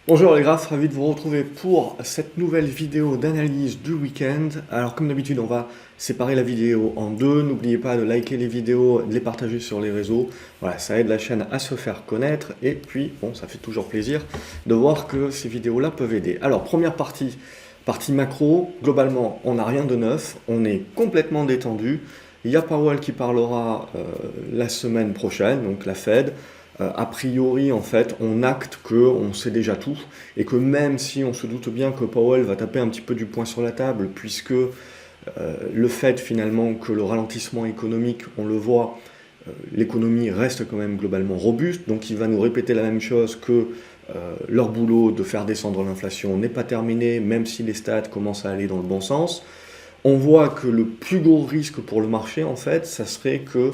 Bonjour les graphes, ravi de vous retrouver pour cette nouvelle vidéo d'analyse du week-end. Alors comme d'habitude, on va séparer la vidéo en deux. N'oubliez pas de liker les vidéos, de les partager sur les réseaux. Voilà, ça aide la chaîne à se faire connaître. Et puis, bon, ça fait toujours plaisir de voir que ces vidéos-là peuvent aider. Alors, première partie macro. Globalement, on n'a rien de neuf. On est complètement détendu. Il y a Powell qui parlera la semaine prochaine, donc la Fed. A priori, en fait, on acte qu'on sait déjà tout et que même si on se doute bien que Powell va taper un petit peu du poing sur la table, puisque le fait finalement que le ralentissement économique, on le voit, l'économie reste quand même globalement robuste, donc il va nous répéter la même chose que leur boulot de faire descendre l'inflation n'est pas terminé, même si les stats commencent à aller dans le bon sens. On voit que le plus gros risque pour le marché, en fait, ça serait que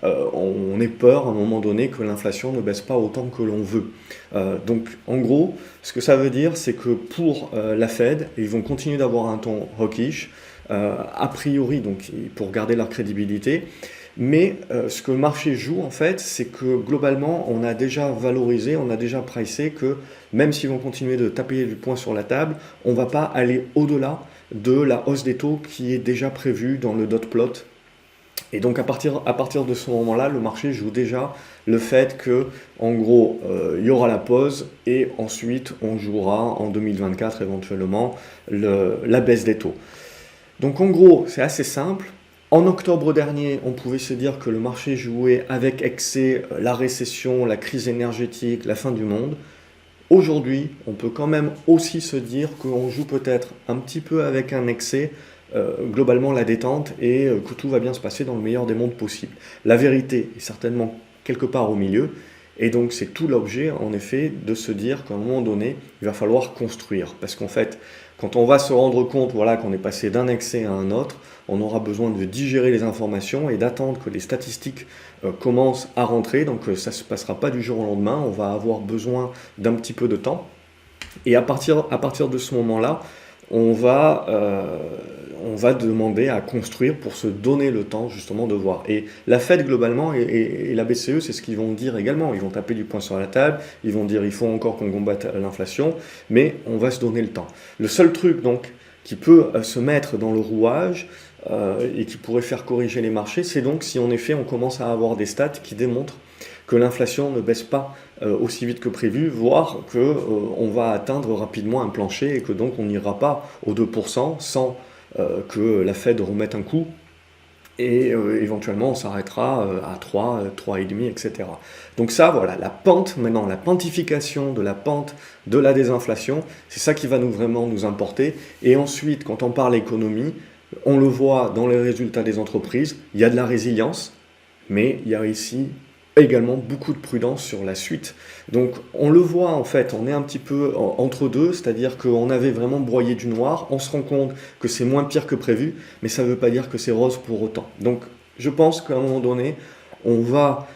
on ait peur à un moment donné que l'inflation ne baisse pas autant que l'on veut. Donc en gros, ce que ça veut dire, c'est que pour la Fed, ils vont continuer d'avoir un ton hawkish, a priori, donc pour garder leur crédibilité. Mais ce que le marché joue en fait, c'est que globalement, on a déjà valorisé, on a déjà pricé que même s'ils vont continuer de taper du poing sur la table, on ne va pas aller au-delà de la hausse des taux qui est déjà prévue dans le dot plot. Et donc à partir de ce moment-là, le marché joue déjà le fait que, en gros, il y aura la pause et ensuite on jouera en 2024 éventuellement la baisse des taux. Donc en gros, c'est assez simple. En octobre dernier, on pouvait se dire que le marché jouait avec excès la récession, la crise énergétique, la fin du monde. Aujourd'hui, on peut quand même aussi se dire qu'on joue peut-être un petit peu avec un excès, globalement la détente, et que tout va bien se passer dans le meilleur des mondes possible. La vérité est certainement quelque part au milieu, et donc c'est tout l'objet en effet de se dire qu'à un moment donné, il va falloir construire. Parce qu'en fait, quand on va se rendre compte voilà, qu'on est passé d'un excès à un autre, on aura besoin de digérer les informations et d'attendre que les statistiques commencent à rentrer. Donc ça ne se passera pas du jour au lendemain, on va avoir besoin d'un petit peu de temps. Et à partir de ce moment-là, on va, euh, on va demander à construire pour se donner le temps justement de voir. Et la Fed globalement et la BCE, c'est ce qu'ils vont dire également. Ils vont taper du poing sur la table, ils vont dire il faut encore qu'on combatte l'inflation, mais on va se donner le temps. Le seul truc donc qui peut se mettre dans le rouage et qui pourrait faire corriger les marchés, c'est donc si en effet on commence à avoir des stats qui démontrent que l'inflation ne baisse pas aussi vite que prévu, voire qu'on va atteindre rapidement un plancher et que donc on n'ira pas aux 2% sans que la Fed remette un coup et éventuellement on s'arrêtera à 3, 3,5, etc. Donc ça, voilà, la pente, maintenant, la quantification de la pente de la désinflation, c'est ça qui va vraiment nous importer. Et ensuite, quand on parle économie, on le voit dans les résultats des entreprises, il y a de la résilience, mais il y a ici également beaucoup de prudence sur la suite. Donc on le voit en fait, on est un petit peu entre deux, c'est-à-dire qu'on avait vraiment broyé du noir, on se rend compte que c'est moins pire que prévu, mais ça ne veut pas dire que c'est rose pour autant. Donc je pense qu'à un moment donné, on va,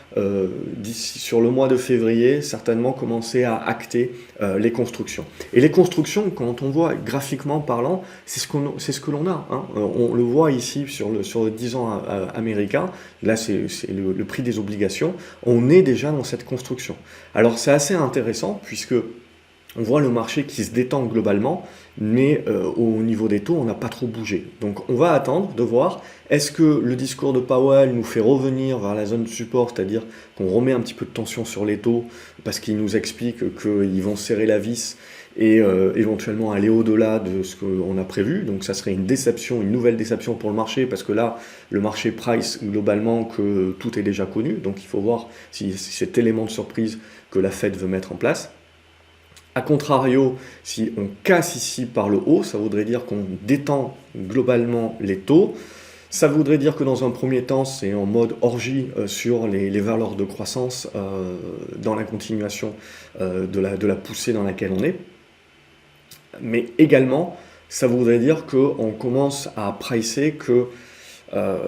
d'ici sur le mois de février, certainement commencer à acter les constructions. Et les constructions, quand on voit graphiquement parlant, c'est ce que l'on a. Hein. On le voit ici sur le 10 ans américain, là c'est le prix des obligations, on est déjà dans cette construction. Alors c'est assez intéressant puisque on voit le marché qui se détend globalement, mais au niveau des taux, on n'a pas trop bougé. Donc on va attendre de voir, est-ce que le discours de Powell nous fait revenir vers la zone de support, c'est-à-dire qu'on remet un petit peu de tension sur les taux, parce qu'il nous explique qu'ils vont serrer la vis et éventuellement aller au-delà de ce qu'on a prévu. Donc ça serait une déception, une nouvelle déception pour le marché, parce que là, le marché price globalement que tout est déjà connu, donc il faut voir si cet élément de surprise que la Fed veut mettre en place. A contrario, si on casse ici par le haut, ça voudrait dire qu'on détend globalement les taux. Ça voudrait dire que dans un premier temps, c'est en mode orgie sur les valeurs de croissance dans la continuation de la poussée dans laquelle on est. Mais également, ça voudrait dire qu'on commence à pricer que euh,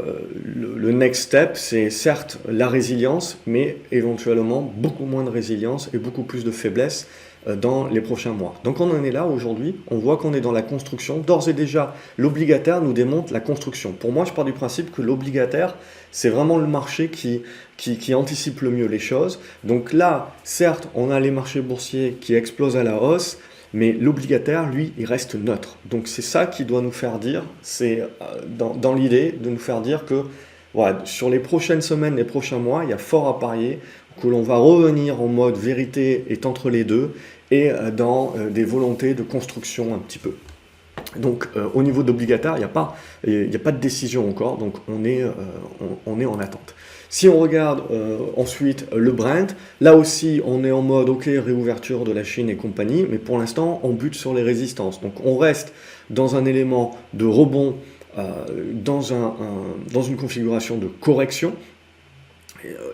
le next step, c'est certes la résilience, mais éventuellement beaucoup moins de résilience et beaucoup plus de faiblesse dans les prochains mois. Donc on en est là aujourd'hui, on voit qu'on est dans la construction. D'ores et déjà, l'obligataire nous démontre la construction. Pour moi, je pars du principe que l'obligataire, c'est vraiment le marché qui anticipe le mieux les choses. Donc là, certes, on a les marchés boursiers qui explosent à la hausse, mais l'obligataire, lui, il reste neutre. Donc c'est ça qui doit nous faire dire, c'est dans l'idée de nous faire dire que voilà, sur les prochaines semaines, les prochains mois, il y a fort à parier que l'on va revenir en mode vérité est entre les deux et dans des volontés de construction un petit peu. Donc au niveau d'obligataire, il n'y a pas de décision encore, donc on est en attente. Si on regarde ensuite le Brent, là aussi on est en mode ok, réouverture de la Chine et compagnie, mais pour l'instant on bute sur les résistances. Donc on reste dans un élément de rebond, dans une configuration de correction.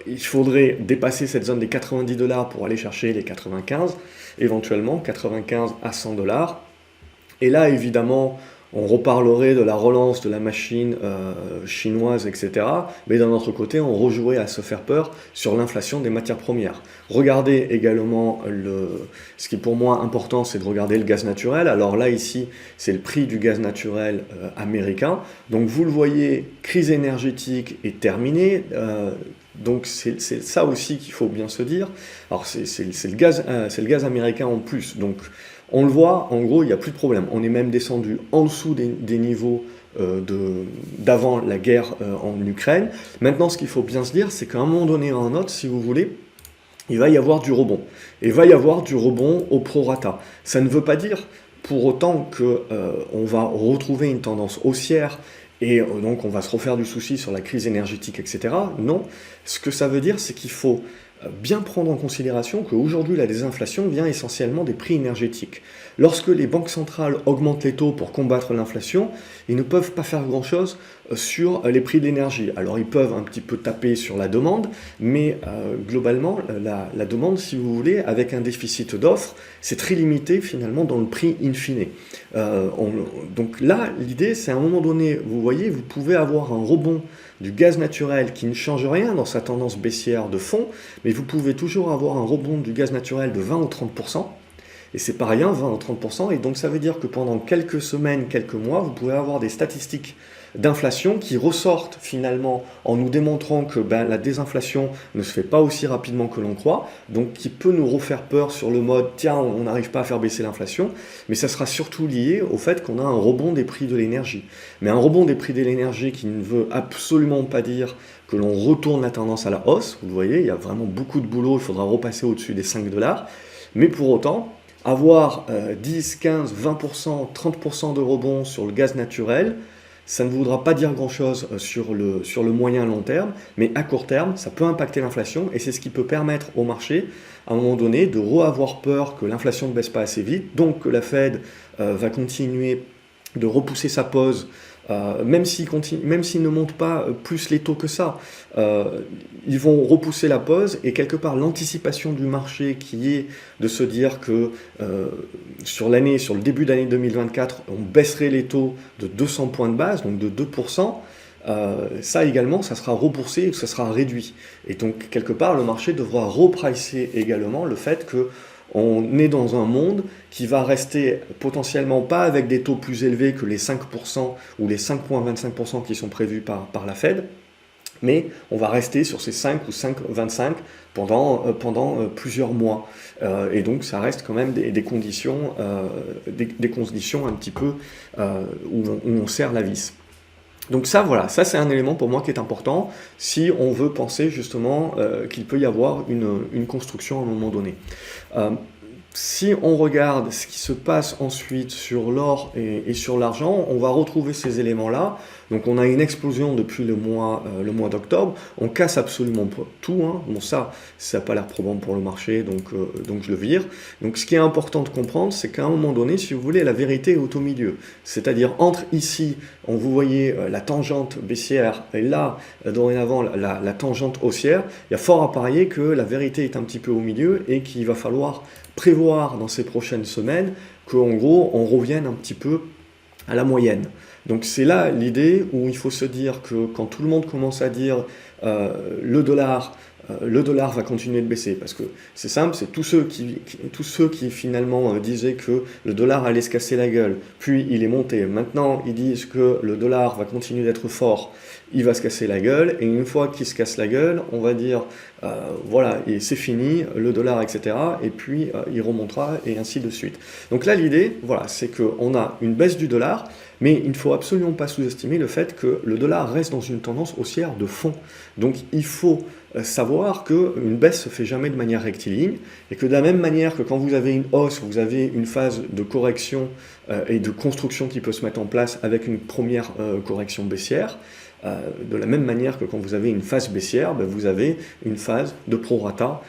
Il faudrait dépasser cette zone des 90$ pour aller chercher les 95, éventuellement 95 à 100$. Et là, évidemment, on reparlerait de la relance de la machine chinoise, etc. Mais d'un autre côté, on rejouerait à se faire peur sur l'inflation des matières premières. Regardez également, ce qui est pour moi important, c'est de regarder le gaz naturel. Alors là, ici, c'est le prix du gaz naturel américain. Donc vous le voyez, crise énergétique est terminée. Donc c'est ça aussi qu'il faut bien se dire. Alors c'est le gaz américain en plus. Donc on le voit, en gros, il n'y a plus de problème. On est même descendu en dessous des niveaux d'avant la guerre en Ukraine. Maintenant, ce qu'il faut bien se dire, c'est qu'à un moment donné ou à un autre, si vous voulez, il va y avoir du rebond. Et il va y avoir du rebond au prorata. Ça ne veut pas dire pour autant qu'on va retrouver une tendance haussière et donc on va se refaire du souci sur la crise énergétique, etc. Non, ce que ça veut dire, c'est qu'il faut bien prendre en considération qu'aujourd'hui la désinflation vient essentiellement des prix énergétiques. Lorsque les banques centrales augmentent les taux pour combattre l'inflation, ils ne peuvent pas faire grand-chose sur les prix de l'énergie. Alors ils peuvent un petit peu taper sur la demande, mais globalement la demande, si vous voulez, avec un déficit d'offres, c'est très limité finalement dans le prix in fine. Donc là, l'idée, c'est à un moment donné, vous voyez, vous pouvez avoir un rebond du gaz naturel qui ne change rien dans sa tendance baissière de fond, mais vous pouvez toujours avoir un rebond du gaz naturel de 20 ou 30%, et c'est pas rien, 20 ou 30%, et donc ça veut dire que pendant quelques semaines, quelques mois, vous pouvez avoir des statistiques d'inflation qui ressortent finalement en nous démontrant que la désinflation ne se fait pas aussi rapidement que l'on croit, donc qui peut nous refaire peur sur le mode tiens, on n'arrive pas à faire baisser l'inflation, mais ça sera surtout lié au fait qu'on a un rebond des prix de l'énergie. Mais un rebond des prix de l'énergie qui ne veut absolument pas dire que l'on retourne la tendance à la hausse, vous le voyez, il y a vraiment beaucoup de boulot, il faudra repasser au-dessus des 5$, mais pour autant, avoir 10, 15, 20%, 30% de rebond sur le gaz naturel, ça ne voudra pas dire grand-chose sur le moyen long terme, mais à court terme, ça peut impacter l'inflation et c'est ce qui peut permettre au marché, à un moment donné, de re-avoir peur que l'inflation ne baisse pas assez vite, donc que la Fed va continuer de repousser sa pause, même s'ils ne montent pas plus les taux que ça, ils vont repousser la pause et quelque part l'anticipation du marché qui est de se dire que sur le début d'année 2024, on baisserait les taux de 200 points de base, donc de 2%, ça également, ça sera repoussé, ça sera réduit. Et donc quelque part, le marché devra repricer également le fait que on est dans un monde qui va rester potentiellement pas avec des taux plus élevés que les 5% ou les 5,25% qui sont prévus par la Fed, mais on va rester sur ces 5 ou 5,25 pendant plusieurs mois. Et donc ça reste quand même des conditions un petit peu où on serre la vis. Donc ça, voilà, ça c'est un élément pour moi qui est important si on veut penser justement qu'il peut y avoir une construction à un moment donné. Si on regarde ce qui se passe ensuite sur l'or et sur l'argent, on va retrouver ces éléments-là. Donc on a une explosion depuis le mois d'octobre, on casse absolument tout, hein. Bon ça n'a pas l'air probant pour le marché, donc je le vire. Donc ce qui est important de comprendre, c'est qu'à un moment donné, si vous voulez, la vérité est au milieu. C'est-à-dire entre ici, vous voyez la tangente baissière, et là, dorénavant, la tangente haussière, il y a fort à parier que la vérité est un petit peu au milieu et qu'il va falloir prévoir dans ces prochaines semaines qu'en gros, on revienne un petit peu à la moyenne. Donc c'est là l'idée où il faut se dire que quand tout le monde commence à dire le dollar va continuer de baisser, parce que c'est simple, c'est tous ceux qui finalement disaient que le dollar allait se casser la gueule, puis il est monté, maintenant ils disent que le dollar va continuer d'être fort, il va se casser la gueule, et une fois qu'il se casse la gueule, on va dire voilà, et c'est fini, le dollar, etc., et puis il remontera, et ainsi de suite. Donc là l'idée, voilà, c'est qu'on a une baisse du dollar, mais il ne faut absolument pas sous-estimer le fait que le dollar reste dans une tendance haussière de fond. Donc il faut savoir qu'une baisse se fait jamais de manière rectiligne, et que de la même manière que quand vous avez une hausse, vous avez une phase de correction et de construction qui peut se mettre en place avec une première correction baissière, de la même manière que quand vous avez une phase baissière, ben vous avez une phase de prorata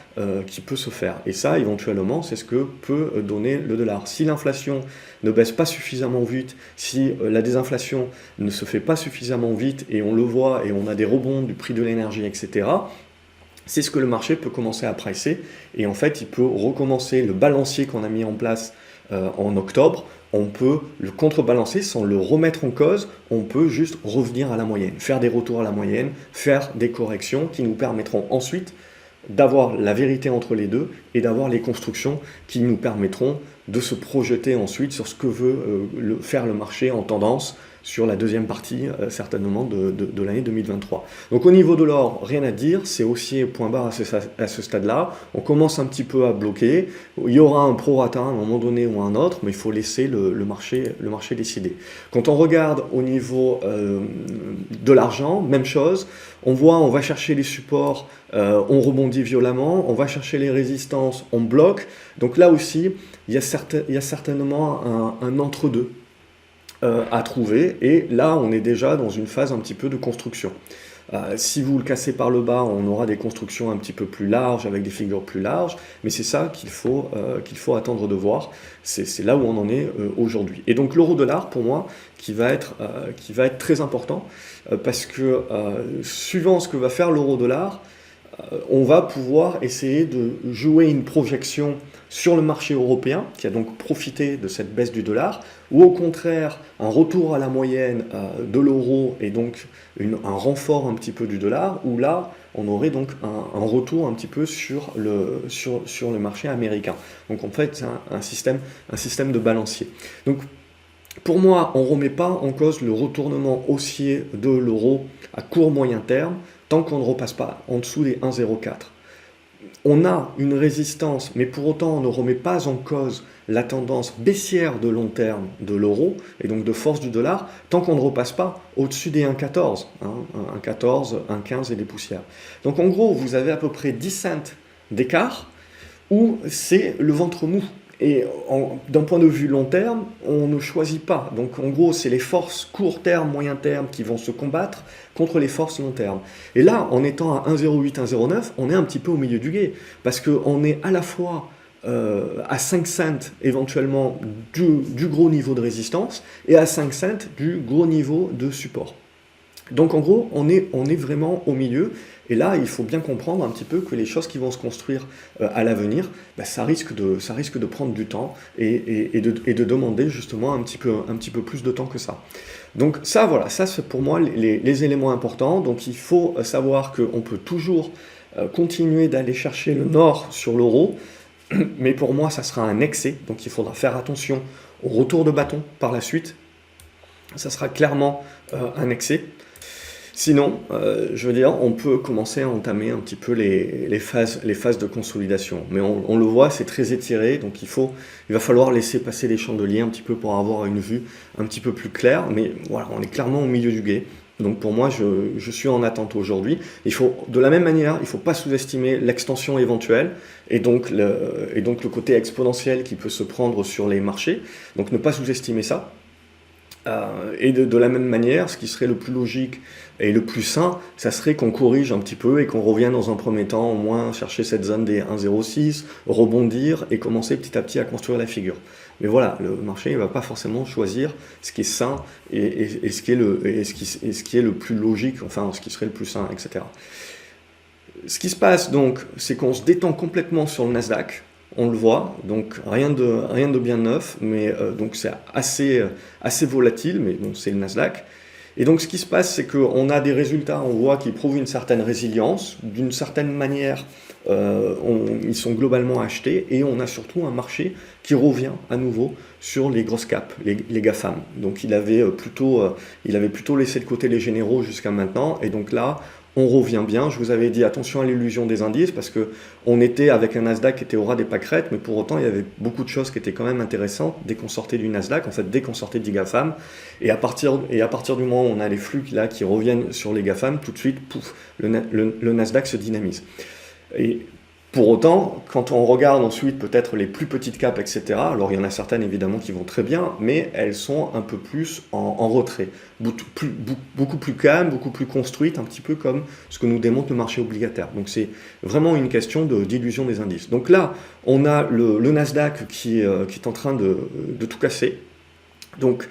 qui peut se faire. Et ça, éventuellement, c'est ce que peut donner le dollar. Si l'inflation ne baisse pas suffisamment vite, si la désinflation ne se fait pas suffisamment vite, et on le voit, et on a des rebonds du prix de l'énergie, etc., c'est ce que le marché peut commencer à pricer, et en fait, il peut recommencer le balancier qu'on a mis en place en octobre. On peut le contrebalancer sans le remettre en cause, on peut juste revenir à la moyenne, faire des retours à la moyenne, faire des corrections qui nous permettront ensuite d'avoir la vérité entre les deux et d'avoir les constructions qui nous permettront de se projeter ensuite sur ce que veut faire le marché en tendance sur la deuxième partie certainement de l'année 2023. Donc au niveau de l'or, rien à dire, c'est haussier point barre à ce stade-là. On commence un petit peu à bloquer. Il y aura un prorata à un moment donné ou un autre, mais il faut laisser le marché décider. Quand on regarde au niveau de l'argent, même chose. On voit, on va chercher les supports, on rebondit violemment, on va chercher les résistances, on bloque. Donc là aussi, il y a certainement un entre-deux à trouver, et là on est déjà dans une phase un petit peu de construction. Si vous le cassez par le bas, on aura des constructions un petit peu plus larges, avec des figures plus larges, mais c'est ça qu'il faut attendre de voir, c'est là où on en est aujourd'hui. Et donc l'euro-dollar, pour moi, qui va être très important, parce que suivant ce que va faire l'euro-dollar, on va pouvoir essayer de jouer une projection sur le marché européen, qui a donc profité de cette baisse du dollar, ou au contraire un retour à la moyenne de l'euro et donc un renfort un petit peu du dollar, où là on aurait donc un retour un petit peu sur le marché américain. Donc en fait c'est un système de balancier. Donc pour moi, on ne remet pas en cause le retournement haussier de l'euro à court moyen terme, tant qu'on ne repasse pas en dessous des 1,04. On a une résistance, mais pour autant on ne remet pas en cause la tendance baissière de long terme de l'euro, et donc de force du dollar, tant qu'on ne repasse pas au-dessus des 1,14, 1,14, 1,15 et des poussières. Donc en gros, vous avez à peu près 10 cents d'écart, où c'est le ventre mou. Et d'un point de vue long terme, on ne choisit pas. Donc en gros, c'est les forces court terme, moyen terme qui vont se combattre contre les forces long terme. Et là, en étant à 1,08, 1,09, on est un petit peu au milieu du gué. Parce qu'on est à la fois à 5 cents éventuellement du gros niveau de résistance et à 5 cents du gros niveau de support. Donc en gros, on est vraiment au milieu, et là il faut bien comprendre un petit peu que les choses qui vont se construire à l'avenir, ça risque de prendre du temps et de demander justement un petit peu plus de temps que ça. Donc ça voilà, ça c'est pour moi les éléments importants. Donc il faut savoir qu'on peut toujours continuer d'aller chercher le nord sur l'euro, mais pour moi ça sera un excès, donc il faudra faire attention au retour de bâton par la suite, ça sera clairement un excès. Sinon, je veux dire, on peut commencer à entamer un petit peu les phases de consolidation. Mais on le voit, c'est très étiré, donc il va falloir laisser passer les chandeliers un petit peu pour avoir une vue un petit peu plus claire. Mais voilà, on est clairement au milieu du gué. Donc pour moi, je suis en attente aujourd'hui. De la même manière, il ne faut pas sous-estimer l'extension éventuelle et donc le côté exponentiel qui peut se prendre sur les marchés. Donc ne pas sous-estimer ça. Et de la même manière, ce qui serait le plus logique et le plus sain, ça serait qu'on corrige un petit peu et qu'on revienne dans un premier temps au moins chercher cette zone des 1,06, rebondir et commencer petit à petit à construire la figure. Mais voilà, le marché ne va pas forcément choisir ce qui est sain et ce qui est le plus logique, enfin ce qui serait le plus sain, etc. Ce qui se passe donc, c'est qu'on se détend complètement sur le Nasdaq. on le voit, donc rien de bien neuf, mais donc c'est assez volatile, mais bon, c'est le Nasdaq. Et donc ce qui se passe, c'est qu'on a des résultats, on voit qu'ils prouvent une certaine résilience, d'une certaine manière, ils sont globalement achetés, et on a surtout un marché qui revient à nouveau sur les grosses caps, les GAFAM. Donc il avait plutôt laissé de côté les généraux jusqu'à maintenant, et donc là, on revient bien. Je vous avais dit attention à l'illusion des indices, parce que on était avec un Nasdaq qui était au ras des pâquerettes, mais pour autant il y avait beaucoup de choses qui étaient quand même intéressantes dès qu'on sortait du Nasdaq, en fait dès qu'on sortait du GAFAM, et à partir du moment où on a les flux là qui reviennent sur les GAFAM, tout de suite, pouf, le Nasdaq se dynamise. Et pour autant, quand on regarde ensuite peut-être les plus petites capes, etc., alors il y en a certaines évidemment qui vont très bien, mais elles sont un peu plus en retrait, beaucoup plus calmes, beaucoup plus construites, un petit peu comme ce que nous démontre le marché obligataire. Donc c'est vraiment une question d'illusion des indices. Donc là, on a le Nasdaq qui est en train de tout casser. Donc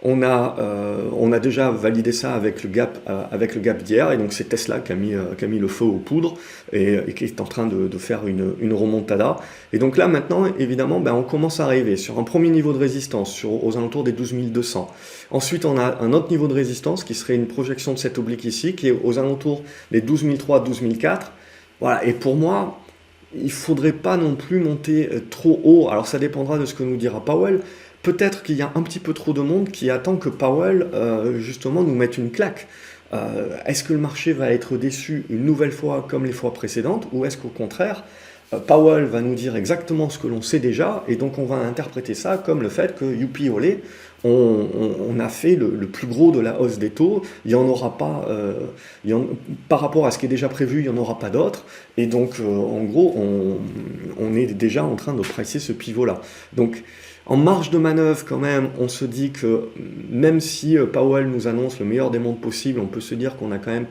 on a déjà validé ça avec le gap d'hier, et donc c'est Tesla qui a mis le feu aux poudres et qui est en train de faire une remontada. Et donc là maintenant, évidemment, on commence à arriver sur un premier niveau de résistance aux alentours des 12 200. Ensuite, on a un autre niveau de résistance qui serait une projection de cette oblique ici, qui est aux alentours des 12 300, 12 400. Voilà, et pour moi, il ne faudrait pas non plus monter trop haut. Alors ça dépendra de ce que nous dira Powell. Peut-être qu'il y a un petit peu trop de monde qui attend que Powell, justement, nous mette une claque. Est-ce que le marché va être déçu une nouvelle fois comme les fois précédentes, ou est-ce qu'au contraire, Powell va nous dire exactement ce que l'on sait déjà, et donc on va interpréter ça comme le fait que, youpi olé, on a fait le plus gros de la hausse des taux, il n'y en aura pas, par rapport à ce qui est déjà prévu, il n'y en aura pas d'autres, et donc en gros, on est déjà en train de pricer ce pivot-là. Donc, en marge de manœuvre, quand même, on se dit que même si Powell nous annonce le meilleur des mondes possible, on peut se dire qu'on a quand même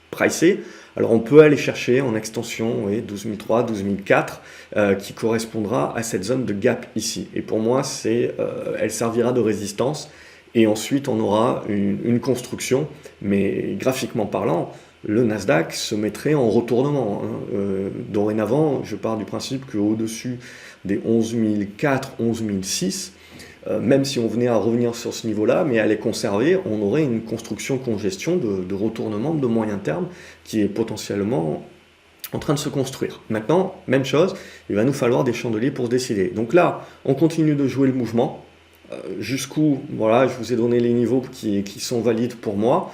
pricé. Alors on peut aller chercher en extension 12 300, 12 400, qui correspondra à cette zone de gap ici. Et pour moi, elle servira de résistance. Et ensuite, on aura une construction, mais graphiquement parlant, le Nasdaq se mettrait en retournement. Dorénavant, je pars du principe qu'au-dessus des 11 400, 11 600, même si on venait à revenir sur ce niveau-là, mais à les conserver, on aurait une construction-congestion de retournement de moyen terme qui est potentiellement en train de se construire. Maintenant, même chose, il va nous falloir des chandeliers pour se décider. Donc là, on continue de jouer le mouvement. Jusqu'où, voilà, je vous ai donné les niveaux qui sont valides pour moi.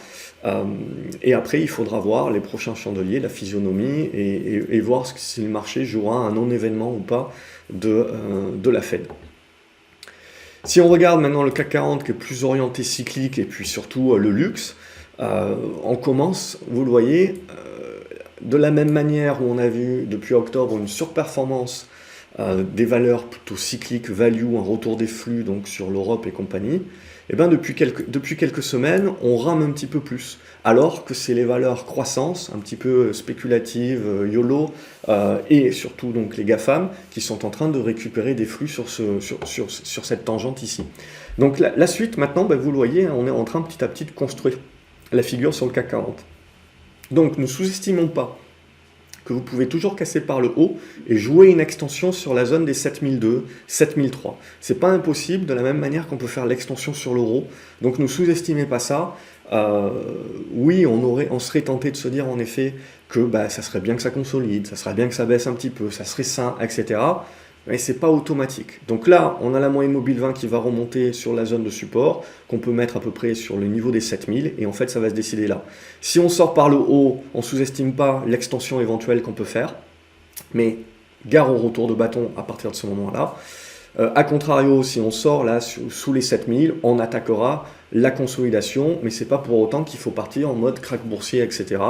Et après, il faudra voir les prochains chandeliers, la physionomie, et voir si le marché jouera un non-événement ou pas de la Fed. Si on regarde maintenant le CAC 40 qui est plus orienté cyclique et puis surtout le luxe, on commence, vous le voyez, de la même manière où on a vu depuis octobre une surperformance des valeurs plutôt cycliques, value, un retour des flux donc sur l'Europe et compagnie, et bien depuis quelques semaines, on rame un petit peu plus, alors que c'est les valeurs croissance, un petit peu spéculatives, YOLO, et surtout donc les GAFAM, qui sont en train de récupérer des flux sur cette tangente ici. Donc la suite, maintenant, vous le voyez, on est en train petit à petit de construire la figure sur le CAC 40. Donc ne sous-estimons pas que vous pouvez toujours casser par le haut et jouer une extension sur la zone des 7002, 7003. C'est pas impossible, de la même manière qu'on peut faire l'extension sur l'euro. Donc ne sous-estimez pas ça. Oui, on serait tenté de se dire en effet que ça serait bien que ça consolide, ça serait bien que ça baisse un petit peu, ça serait sain, etc. Mais c'est pas automatique. Donc là, on a la moyenne mobile 20 qui va remonter sur la zone de support, qu'on peut mettre à peu près sur le niveau des 7000, et en fait, ça va se décider là. Si on sort par le haut, on ne sous-estime pas l'extension éventuelle qu'on peut faire, mais gare au retour de bâton à partir de ce moment-là. A contrario, si on sort là sous les 7000, on attaquera la consolidation, mais c'est pas pour autant qu'il faut partir en mode crack boursier, etc.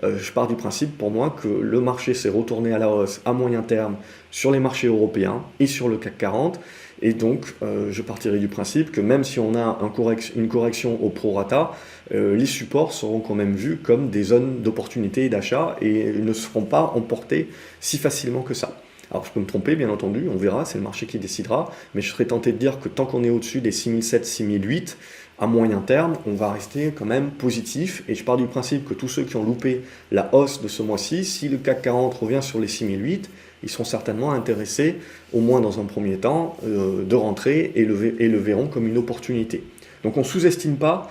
Je pars du principe pour moi que le marché s'est retourné à la hausse à moyen terme sur les marchés européens et sur le CAC 40, et donc je partirai du principe que même si on a une correction au prorata, les supports seront quand même vus comme des zones d'opportunité et d'achat, et ils ne seront pas emportés si facilement que ça. Alors je peux me tromper, bien entendu, on verra, c'est le marché qui décidera, mais je serais tenté de dire que tant qu'on est au-dessus des 6007, 6008, à moyen terme, on va rester quand même positif, et je pars du principe que tous ceux qui ont loupé la hausse de ce mois-ci, si le CAC 40 revient sur les 6008, ils seront certainement intéressés, au moins dans un premier temps, de rentrer et le verront comme une opportunité. Donc on ne sous-estime pas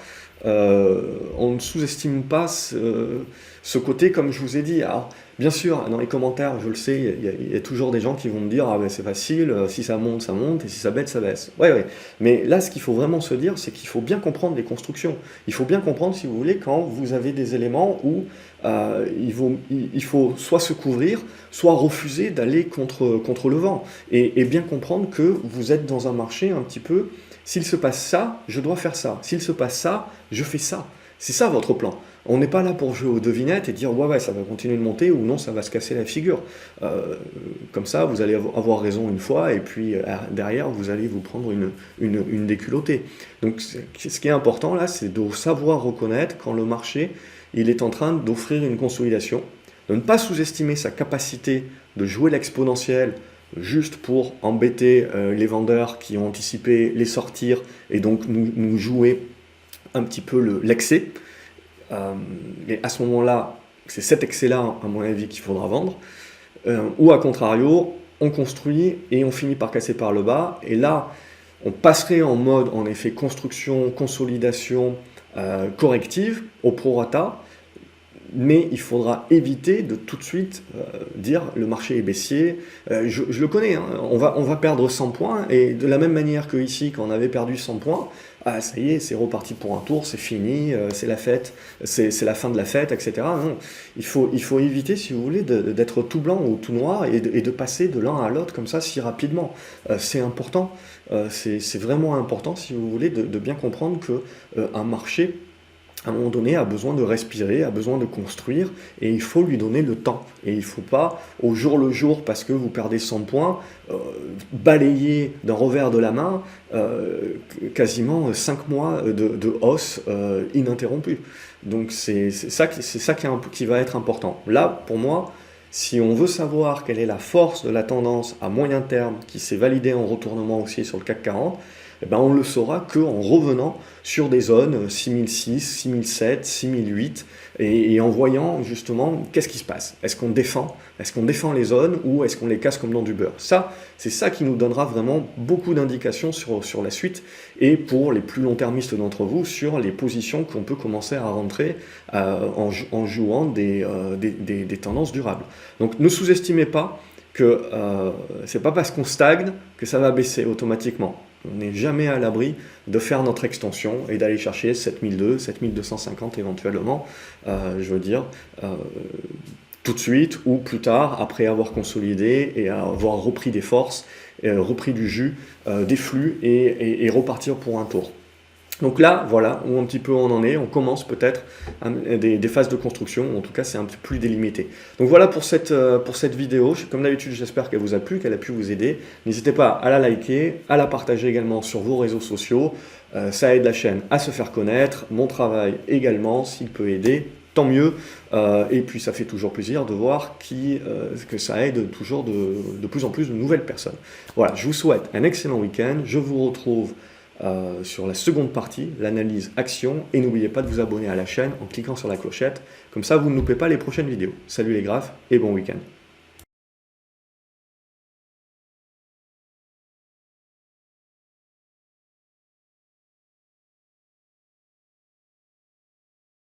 ce côté, comme je vous ai dit. Alors, bien sûr, dans les commentaires, je le sais, il y a toujours des gens qui vont me dire « Ah ben c'est facile, si ça monte, et si ça baisse, ça baisse. » Ouais. Mais là, ce qu'il faut vraiment se dire, c'est qu'il faut bien comprendre les constructions. Il faut bien comprendre, si vous voulez, quand vous avez des éléments où il faut soit se couvrir, soit refuser d'aller contre le vent. Et bien comprendre que vous êtes dans un marché un petit peu... S'il se passe ça, je dois faire ça. S'il se passe ça, je fais ça. C'est ça votre plan. On n'est pas là pour jouer aux devinettes et dire ouais, ça va continuer de monter ou non, ça va se casser la figure. Comme ça, vous allez avoir raison une fois et puis derrière, vous allez vous prendre une déculottée. Donc ce qui est important là, c'est de savoir reconnaître quand le marché il est en train d'offrir une consolidation, de ne pas sous-estimer sa capacité de jouer l'exponentiel juste pour embêter les vendeurs qui ont anticipé les sortir et donc nous jouer un petit peu l'excès. Mais à ce moment-là, c'est cet excès-là, à mon avis, qu'il faudra vendre. Ou à contrario, on construit et on finit par casser par le bas. Et là, on passerait en mode, en effet, construction, consolidation corrective au prorata. Mais il faudra éviter de tout de suite dire le marché est baissier. Je le connais, hein, on va perdre 100 points, et de la même manière que ici, quand on avait perdu 100 points, ça y est, c'est reparti pour un tour, c'est fini, c'est la fête, c'est la fin de la fête, etc. Non, il faut éviter, si vous voulez, d'être tout blanc ou tout noir et de passer de l'un à l'autre comme ça si rapidement. C'est important, c'est vraiment important, si vous voulez, de bien comprendre qu'un marché, à un moment donné, a besoin de respirer, a besoin de construire, et il faut lui donner le temps. Et il ne faut pas, au jour le jour, parce que vous perdez 100 points, balayer d'un revers de la main quasiment 5 mois de hausse ininterrompue. Donc c'est ça qui va être important. Là, pour moi, si on veut savoir quelle est la force de la tendance à moyen terme qui s'est validée en retournement haussier sur le CAC 40, eh ben on ne le saura qu'en revenant sur des zones 6006, 6007, 6008 et en voyant justement qu'est-ce qui se passe. Est-ce qu'on défend les zones ou est-ce qu'on les casse comme dans du beurre? Ça, c'est ça qui nous donnera vraiment beaucoup d'indications sur la suite et pour les plus long-termistes d'entre vous sur les positions qu'on peut commencer à rentrer en jouant des tendances durables. Donc ne sous-estimez pas que c'est pas parce qu'on stagne que ça va baisser automatiquement. On n'est jamais à l'abri de faire notre extension et d'aller chercher 7002, 7250 éventuellement, tout de suite ou plus tard, après avoir consolidé et avoir repris des forces, repris du jus, des flux et repartir pour un tour. Donc là, voilà où un petit peu on en est. On commence peut-être des phases de construction, en tout cas c'est un peu plus délimité. Donc voilà pour cette vidéo. Comme d'habitude, j'espère qu'elle vous a plu, qu'elle a pu vous aider. N'hésitez pas à la liker, à la partager également sur vos réseaux sociaux. Ça aide la chaîne à se faire connaître. Mon travail également, s'il peut aider, tant mieux. Et puis ça fait toujours plaisir de voir que ça aide toujours de plus en plus de nouvelles personnes. Voilà, je vous souhaite un excellent week-end. Je vous retrouve sur la seconde partie, l'analyse action, et n'oubliez pas de vous abonner à la chaîne en cliquant sur la clochette, comme ça vous ne loupez pas les prochaines vidéos. Salut les graphes et bon week-end.